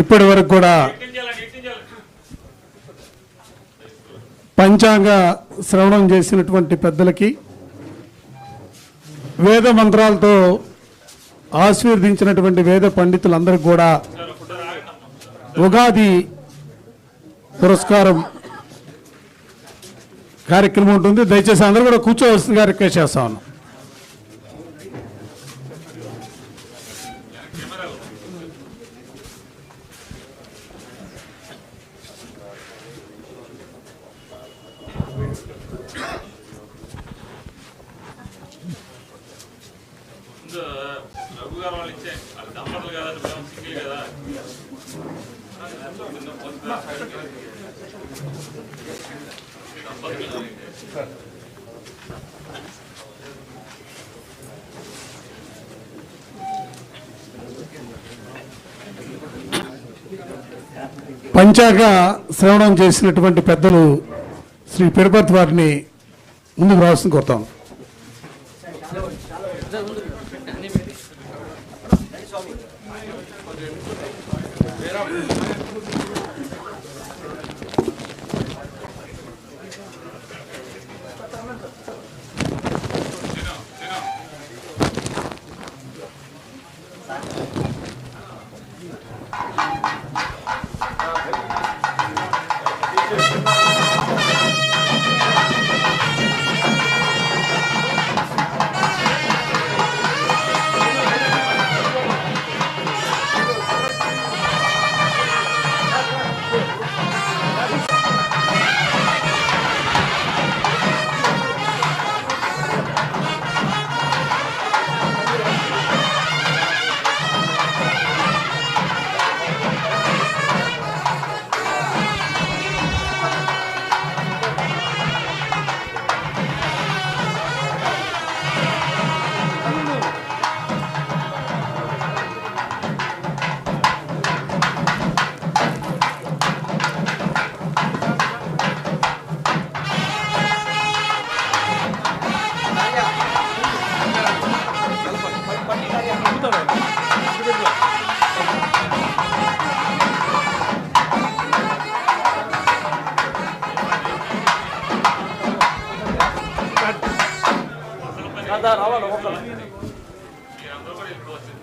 ఇప్పటి వరకు కూడా పంచాంగ శ్రవణం చేసినటువంటి పెద్దలకి, వేద మంత్రాలతో ఆశీర్వదించినటువంటి వేద పండితులందరికీ కూడా ఉగాది పురస్కారం కార్యక్రమం ఉంటుంది. దయచేసి అందరూ కూడా కూర్చోవలసిందిగా రిక్వెస్ట్ చేస్తా ఉన్నాం. పంచాంగ శ్రవణం చేసినటువంటి పెద్దలు శ్రీ పెరుపతి వారిని ముందుకు రావాల్సింది కోరుతాం.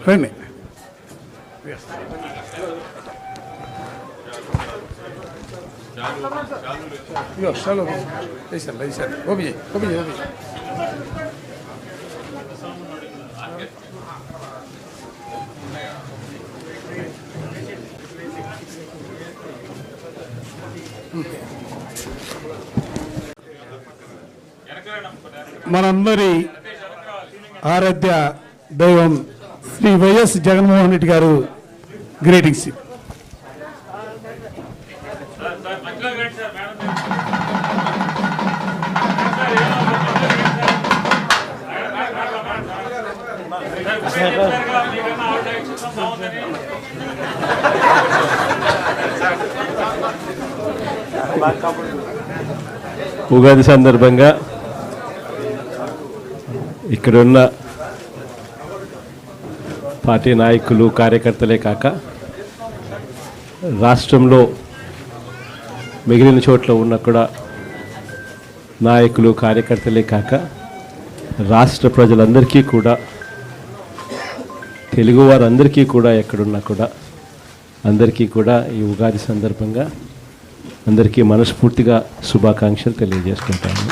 రండి. ఇగో చాలు వేసాను వేసాను. OP OP OP. మనందరి ఆరాధ్య దైవం శ్రీ వైఎస్ జగన్మోహన్ రెడ్డి గారు గ్రీటింగ్స్. ఉగాది సందర్భంగా ఇక్కడున్న పార్టీ నాయకులు కార్యకర్తలే కాక రాష్ట్రంలో మిగిలిన చోట్ల ఉన్న కూడా నాయకులు కార్యకర్తలే కాక రాష్ట్ర ప్రజలందరికీ కూడా తెలుగు వారందరికీ కూడా ఎక్కడున్నా కూడా అందరికీ కూడా ఈ ఉగాది సందర్భంగా అందరికీ మనస్ఫూర్తిగా శుభాకాంక్షలు తెలియజేసుకుంటాను.